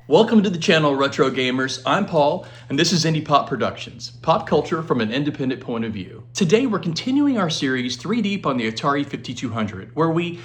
Welcome to the channel, Retro Gamers. I'm Paul, and this is Indie Pop Productions, pop culture from an independent point of view. Today, we're continuing our series 3 Deep on the Atari 5200, where we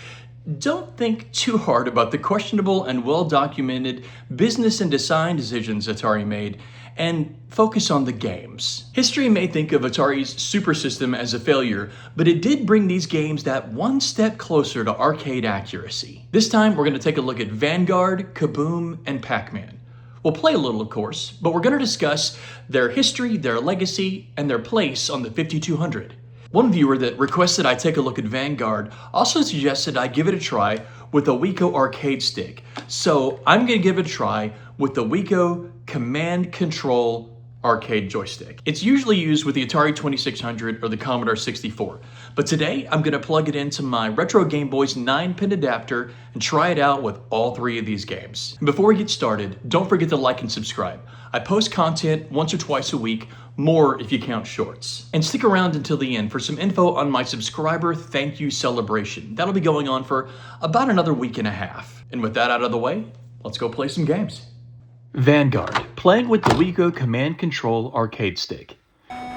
don't think too hard about the questionable and well-documented business and design decisions Atari made, and focus on the games. History may think of Atari's Super System as a failure, but it did bring these games that one step closer to arcade accuracy. This time, we're going to take a look at Vanguard, Kaboom, and Pac-Man. We'll play a little, of course, but we're going to discuss their history, their legacy, and their place on the 5200. One viewer that requested I take a look at Vanguard also suggested I give it a try with a Wiko arcade stick. So I'm going to give it a try with the Wiko Command Control arcade joystick. It's usually used with the Atari 2600 or the Commodore 64, but today I'm going to plug it into my Retro Game Boy's 9-pin adapter and try it out with all 3 of these games. And before we get started, don't forget to like and subscribe. I post content once or twice a week, more if you count shorts. And stick around until the end for some info on my subscriber thank you celebration. That'll be going on for about another week and a half. And with that out of the way, let's go play some games. Vanguard, playing with the Wiko Command Control arcade stick.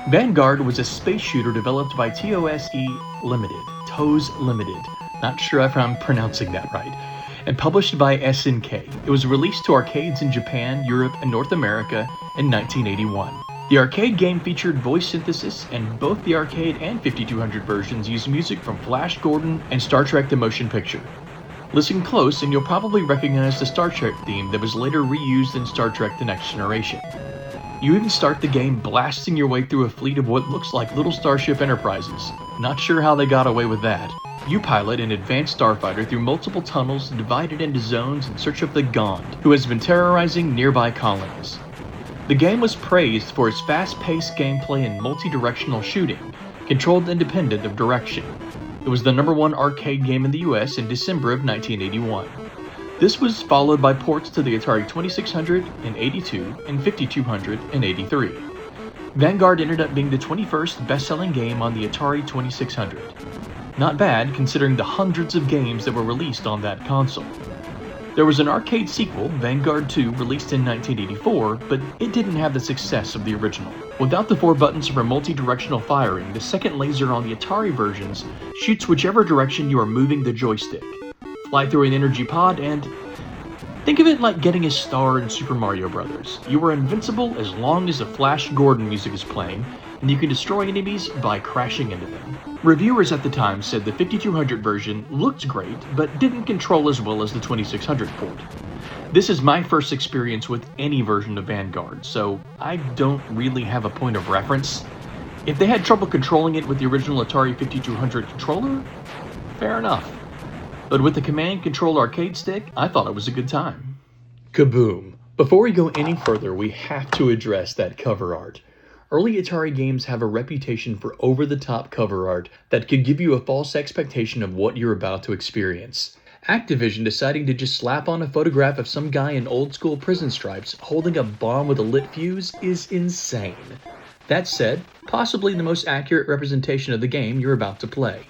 Vanguard was a space shooter developed by TOS Limited, not sure if I'm pronouncing that right, and published by SNK. It was released to arcades in Japan, Europe, and North America in 1981. The arcade game featured voice synthesis, and both the arcade and 5200 versions used music from Flash Gordon and Star Trek The Motion Picture. Listen close and you'll probably recognize the Star Trek theme that was later reused in Star Trek The Next Generation. You even start the game blasting your way through a fleet of what looks like little Starship Enterprises. Not sure how they got away with that. You pilot an advanced starfighter through multiple tunnels divided into zones in search of the Gond, who has been terrorizing nearby colonies. The game was praised for its fast-paced gameplay and multi-directional shooting, controlled independent of direction. It was the #1 arcade game in the US in December of 1981. This was followed by ports to the Atari 2600 in 82 and 5200 in 83. Vanguard ended up being the 21st best-selling game on the Atari 2600. Not bad considering the hundreds of games that were released on that console. There was an arcade sequel, Vanguard 2, released in 1984, but it didn't have the success of the original. Without the 4 buttons for multi-directional firing, the second laser on the Atari versions shoots whichever direction you are moving the joystick. Fly through an energy pod and think of it like getting a star in Super Mario Bros. You are invincible as long as the Flash Gordon music is playing, and you can destroy enemies by crashing into them. Reviewers at the time said the 5200 version looked great, but didn't control as well as the 2600 port. This is my first experience with any version of Vanguard, so I don't really have a point of reference. If they had trouble controlling it with the original Atari 5200 controller, fair enough. But with the Command Control arcade stick, I thought it was a good time. Kaboom. Before we go any further, we have to address that cover art. Early Atari games have a reputation for over-the-top cover art that could give you a false expectation of what you're about to experience. Activision deciding to just slap on a photograph of some guy in old-school prison stripes holding a bomb with a lit fuse is insane. That said, possibly the most accurate representation of the game you're about to play.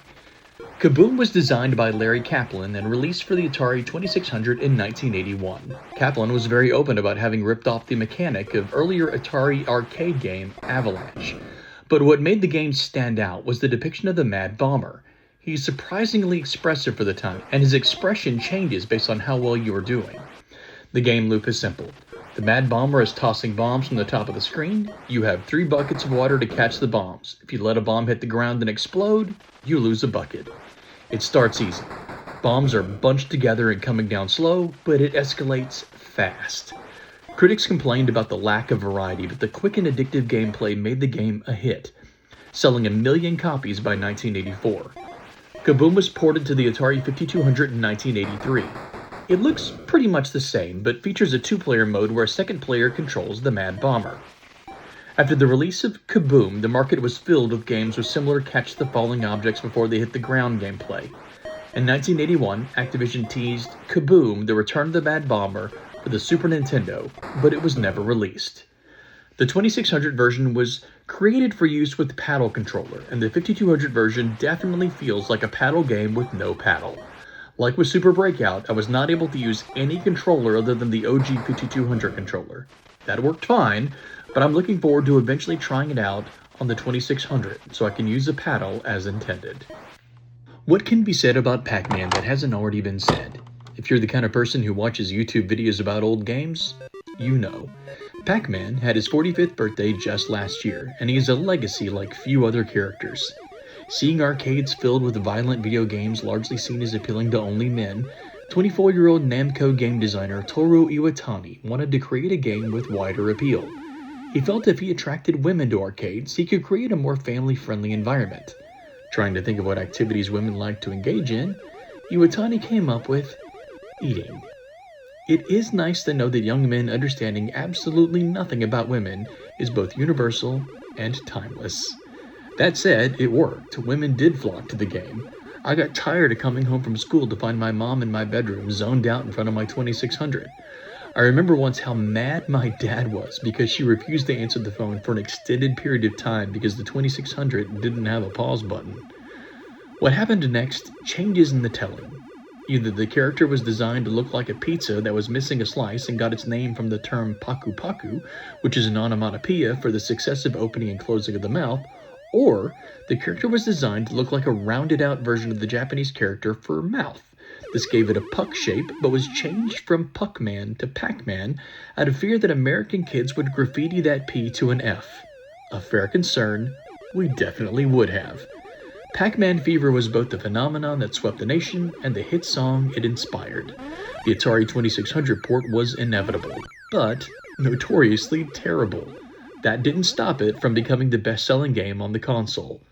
Kaboom was designed by Larry Kaplan and released for the Atari 2600 in 1981. Kaplan was very open about having ripped off the mechanic of earlier Atari arcade game Avalanche. But what made the game stand out was the depiction of the Mad Bomber. He's surprisingly expressive for the time, and his expression changes based on how well you are doing. The game loop is simple. The Mad Bomber is tossing bombs from the top of the screen. You have 3 buckets of water to catch the bombs. If you let a bomb hit the ground and explode, you lose a bucket. It starts easy. Bombs are bunched together and coming down slow, but it escalates fast. Critics complained about the lack of variety, but the quick and addictive gameplay made the game a hit, selling 1 million copies by 1984. Kaboom was ported to the Atari 5200 in 1983. It looks pretty much the same, but features a 2-player mode where a second player controls the Mad Bomber. After the release of Kaboom, the market was filled with games with similar catch-the-falling objects before they hit the ground gameplay. In 1981, Activision teased Kaboom, the Return of the Mad Bomber, for the Super Nintendo, but it was never released. The 2600 version was created for use with paddle controller, and the 5200 version definitely feels like a paddle game with no paddle. Like with Super Breakout, I was not able to use any controller other than the OG 5200 controller. That worked fine, but I'm looking forward to eventually trying it out on the 2600 so I can use the paddle as intended. What can be said about Pac-Man that hasn't already been said? If you're the kind of person who watches YouTube videos about old games, you know. Pac-Man had his 45th birthday just last year, and he is a legacy like few other characters. Seeing arcades filled with violent video games largely seen as appealing to only men, 24-year-old Namco game designer Toru Iwatani wanted to create a game with wider appeal. He felt if he attracted women to arcades, he could create a more family-friendly environment. Trying to think of what activities women like to engage in, Iwatani came up with eating. It is nice to know that young men understanding absolutely nothing about women is both universal and timeless. That said, it worked. Women did flock to the game. I got tired of coming home from school to find my mom in my bedroom zoned out in front of my 2600. I remember once how mad my dad was because she refused to answer the phone for an extended period of time because the 2600 didn't have a pause button. What happened next changes in the telling. Either the character was designed to look like a pizza that was missing a slice and got its name from the term paku paku, which is an onomatopoeia for the successive opening and closing of the mouth, or the character was designed to look like a rounded out version of the Japanese character for mouth. This gave it a puck shape, but was changed from Puck-Man to Pac-Man out of fear that American kids would graffiti that P to an F. A fair concern, we definitely would have. Pac-Man fever was both the phenomenon that swept the nation and the hit song it inspired. The Atari 2600 port was inevitable, but notoriously terrible. That didn't stop it from becoming the best-selling game on the console.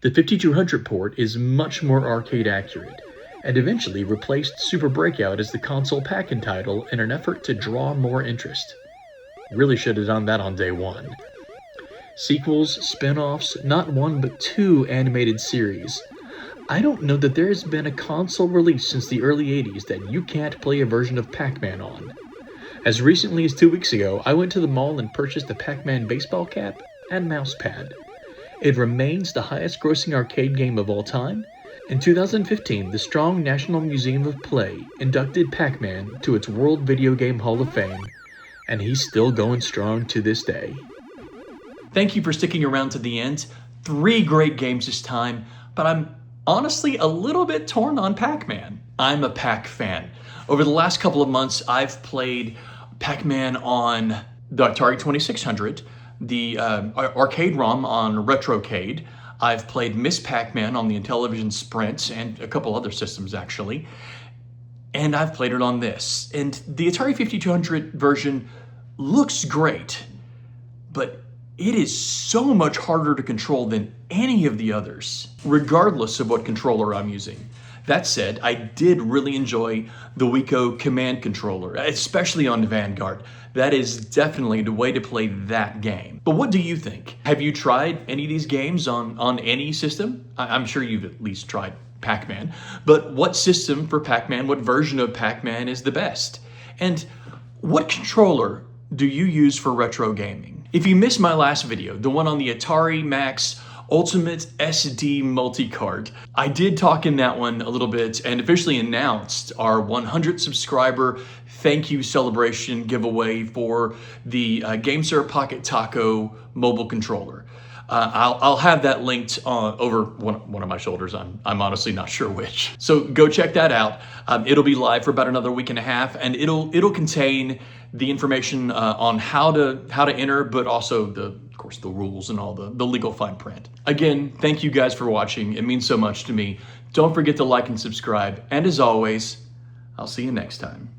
The 5200 port is much more arcade accurate, and eventually replaced Super Breakout as the console pack-in title in an effort to draw more interest. Really should have done that on day one. Sequels, spin-offs, not one but two animated series. I don't know that there has been a console release since the early 80s that you can't play a version of Pac-Man on. As recently as 2 weeks ago, I went to the mall and purchased a Pac-Man baseball cap and mouse pad. It remains the highest grossing arcade game of all time. In 2015, the Strong National Museum of Play inducted Pac-Man to its World Video Game Hall of Fame, and he's still going strong to this day. Thank you for sticking around to the end. 3 great games this time, but I'm honestly a little bit torn on Pac-Man. I'm a Pac fan. Over the last couple of months, I've played Pac-Man on the Atari 2600, the arcade ROM on Retrocade. I've played Miss Pac-Man on the Intellivision Sprint and a couple other systems actually. And I've played it on this. And the Atari 5200 version looks great, but it is so much harder to control than any of the others, regardless of what controller I'm using. That said, I did really enjoy the Wiko command controller, especially on Vanguard. That is definitely the way to play that game. But what do you think? Have you tried any of these games on any system? I'm sure you've at least tried Pac-Man, but what system for Pac-Man, what version of Pac-Man is the best? And what controller do you use for retro gaming? If you missed my last video, the one on the Atari Max Ultimate SD Multicard, I did talk in that one a little bit and officially announced our 100 subscriber thank you celebration giveaway for the GameSir Pocket Taco mobile controller. I'll have that linked over one of my shoulders. I'm honestly not sure which. So go check that out. It'll be live for about another week and a half, and it'll contain the information on how to enter, but also of course the rules and all the legal fine print. Again, thank you guys for watching. It means so much to me. Don't forget to like and subscribe, and as always, I'll see you next time.